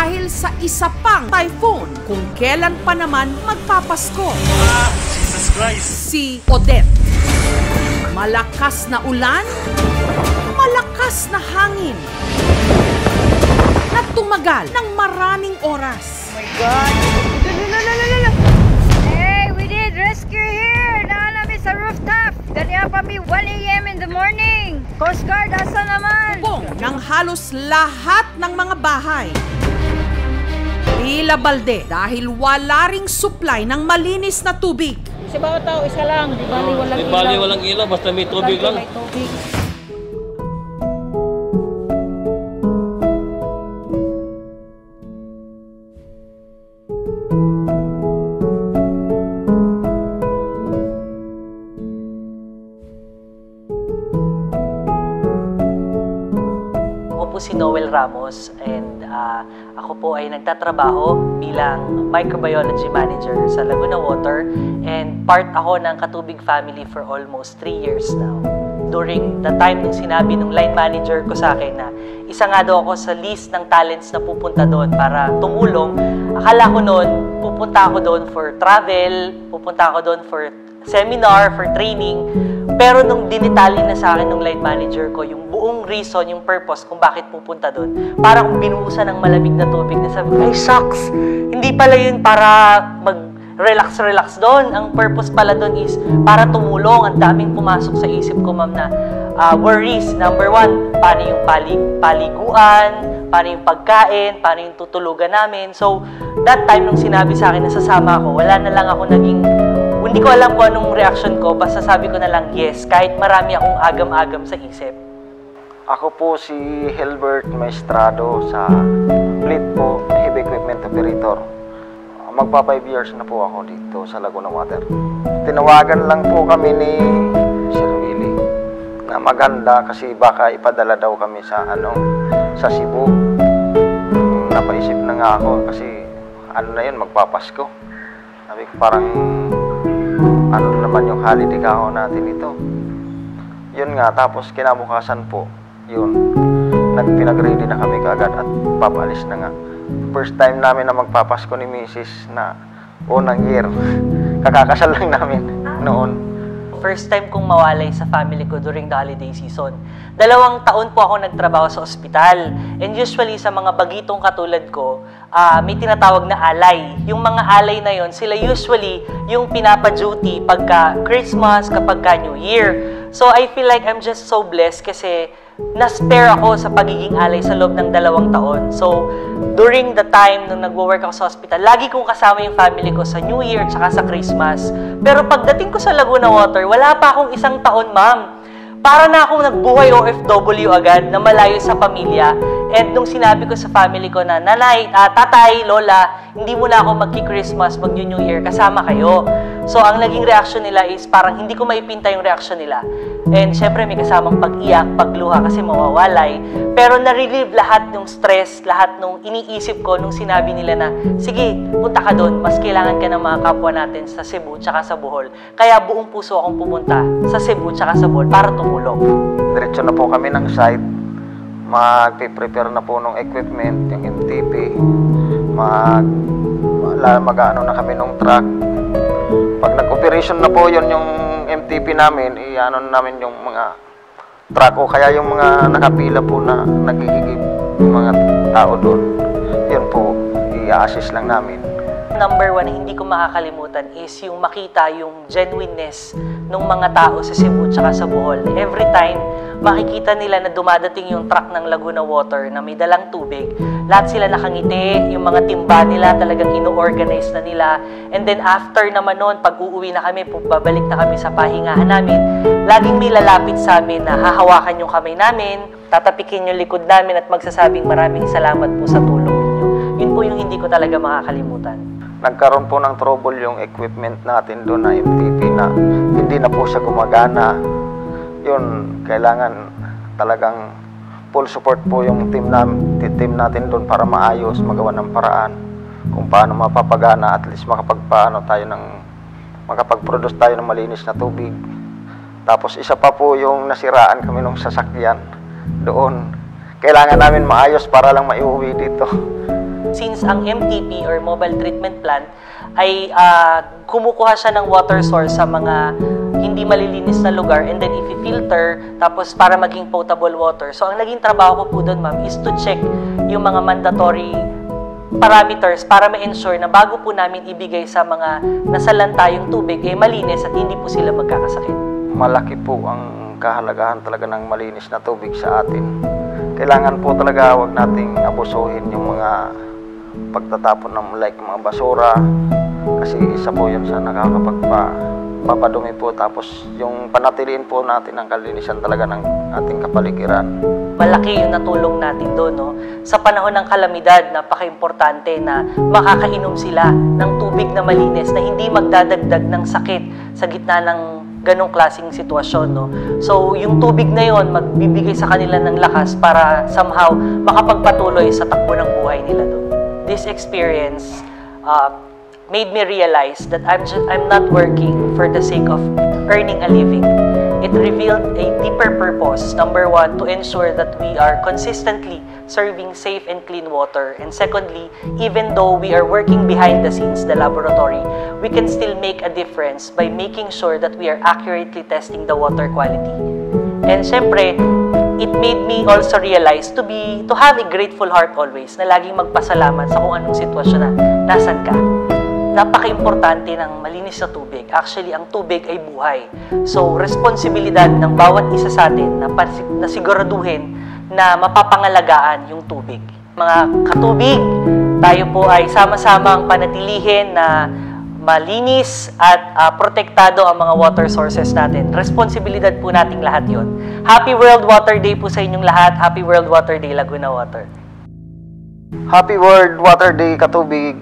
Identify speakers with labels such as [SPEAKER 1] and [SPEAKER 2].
[SPEAKER 1] dahil sa isa pang typhoon kung kailan pa naman magpapasko.
[SPEAKER 2] Jesus Christ!
[SPEAKER 1] Si Odette. Malakas na ulan, malakas na hangin, na tumagal ng maraming oras.
[SPEAKER 3] Oh my God! Hey, we did rescue here! Nakalami sa rooftop! Ganyan pa mi 1 AM in the morning! Coast Guard, asa naman?
[SPEAKER 1] Bong ng halos lahat ng mga bahay. Tila balde dahil wala ring supply ng malinis na tubig.
[SPEAKER 3] Sa bawat tao, isa lang. Di bali walang ilaw.
[SPEAKER 2] Di bali walang ilaw, basta may tubig lang.
[SPEAKER 3] May tubig.
[SPEAKER 4] Ako po si Noel Ramos and ako po ay nagtatrabaho bilang microbiology manager sa Laguna Water and part ako ng Katubig family for almost 3 years now. During the time nung sinabi nung line manager ko sa akin na isa nga daw ako sa list ng talents na pupunta doon para tumulong, akala ko noon pupunta ako doon for travel, pupunta ako doon for seminar, for training. Pero nung dinitali na sa akin ng line manager ko, yung buong reason, yung purpose kung bakit pupunta doon, parang binuhusan ng malamig na tubig na sabi, ay shucks, hindi pala yun para mag-relax doon. Ang purpose pala doon is para tumulong. Ang daming pumasok sa isip ko, ma'am, na worries. Number 1, paano yung paliguan, paano yung pagkain, paano yung tutulugan namin. So, that time nung sinabi sa akin na sasama ako, wala na lang ako hindi ko alam kung anong reaction ko, basta sabi ko na lang yes, kahit marami akong agam-agam sa isip.
[SPEAKER 5] Ako po si Hilbert Maestrado sa fleet po, Heavy Equipment Operator. Magpa 5 years na po ako dito sa Laguna Water. Tinawagan lang po kami ni Sir Willie na maganda kasi baka ipadala daw kami sa Cebu. Napaisip na nga ako kasi na yun, magpapasko. Sabi ko parang naman yung holiday kahon natin ito. Yun nga, tapos kinabukasan po, yun, pinag-ready na kami kaagad at papalis na nga. First time namin na magpapasko ni Mrs. na unang year. Kakakasal lang namin noon.
[SPEAKER 4] First time kong mawalay sa family ko during the holiday season. 2 taon po ako nagtrabaho sa ospital. And usually sa mga bagitong katulad ko, may tinatawag na alay. Yung mga alay na yon, sila usually yung pinapa-duty pagka Christmas, kapag New Year. So I feel like I'm just so blessed kasi na-spare ako sa pagiging alay sa loob ng 2 taon. So, during the time nung nagwo-work ako sa hospital, lagi kong kasama yung family ko sa New Year tsaka sa Christmas. Pero pagdating ko sa Laguna Water, wala pa akong 1 taon, ma'am. Para na akong nagbuhay OFW agad na malayo sa pamilya. And nung sinabi ko sa family ko na, nanay, tatay, lola, hindi mo na ako magki-Christmas, mag-New Year, kasama kayo. So, ang naging reaction nila is parang hindi ko maipinta yung reaction nila. And syempre may kasamang pag-iyak, pagluha kasi mawawalay. Pero na-relieve lahat ng stress, lahat ng iniisip ko nung sinabi nila na, sige, punta ka doon, mas kailangan ka ng mga kapwa natin sa Cebu tsaka sa Bohol. Kaya buong puso akong pumunta sa Cebu tsaka sa Bohol para tumulong.
[SPEAKER 5] Diretso na po kami ng site. Magpe-prepare na po ng equipment, yung MTP. Mag-ano na kami ng truck. Pag nag-operation na po yun yung MTP namin, i-ano namin yung mga truck o kaya yung mga nakapila po na nagigigib yung mga tao doon. Yun po, i-assist lang namin.
[SPEAKER 4] Number 1 na hindi ko makakalimutan is yung makita yung genuineness ng mga tao sa Cebu tsaka sa Bohol. Every time makikita nila na dumadating yung truck ng Laguna Water na may dalang tubig, lahat sila nakangiti, yung mga timba nila talagang ino-organize na nila. And then after naman noon, pag uuwi na kami, babalik na kami sa pahingahan namin, laging may lalapit sa amin na hahawakan yung kamay namin, tatapikin yung likod namin at magsasabing maraming salamat po sa tulong ninyo. Yun po yung hindi ko talaga makakalimutan.
[SPEAKER 5] Nagkaroon po ng trouble yung equipment natin doon na MTP na hindi na po siya gumagana. Yun, kailangan talagang full support po yung team natin doon para maayos, magawa ng paraan kung paano mapapagana, at least makapag-produce tayo ng malinis na tubig. Tapos isa pa po yung nasiraan kami ng sasakyan doon. Kailangan namin maayos para lang maiuwi dito.
[SPEAKER 4] since ang MTP or Mobile Treatment Plant ay kumukuha siya ng water source sa mga hindi malilinis na lugar and then i-filter tapos para maging potable water. So ang naging trabaho ko po doon, ma'am, is to check yung mga mandatory parameters para ma-ensure na bago po namin ibigay sa mga nasalanta yung tubig, malinis at hindi po sila magkakasakit.
[SPEAKER 5] Malaki po ang kahalagahan talaga ng malinis na tubig sa atin. Kailangan po talaga wag nating abusuhin yung mga pagtatapon ng mga basura kasi isa po yun sa nakakapagpapadumi po, tapos yung panatiliin po natin ang kalinisan talaga ng ating kapaligiran.
[SPEAKER 4] Malaki yung natulong natin doon, no? Sa panahon ng kalamidad, napaka-importante na makakainom sila ng tubig na malinis na hindi magdadagdag ng sakit sa gitna ng ganong klaseng sitwasyon, no? So, yung tubig na yon magbibigay sa kanila ng lakas para somehow makapagpatuloy sa takbo ng buhay nila doon. This experience made me realize that I'm not working for the sake of earning a living. It revealed a deeper purpose. Number one, to ensure that we are consistently serving safe and clean water. And secondly, even though we are working behind the scenes, the laboratory, we can still make a difference by making sure that we are accurately testing the water quality. And syempre, it made me also realize to have a grateful heart always, na laging magpasalamat sa kung anong sitwasyon na nasan ka. Napaka-importante ng malinis na tubig. Actually, ang tubig ay buhay. So, responsibilidad ng bawat isa sa atin na siguraduhin na mapapangalagaan yung tubig. Mga katubig, tayo po ay sama-samang panatilihin na malinis at protektado ang mga water sources natin. Responsibilidad po nating lahat yon. Happy World Water Day po sa inyong lahat. Happy World Water Day, Laguna Water.
[SPEAKER 5] Happy World Water Day, Katubig.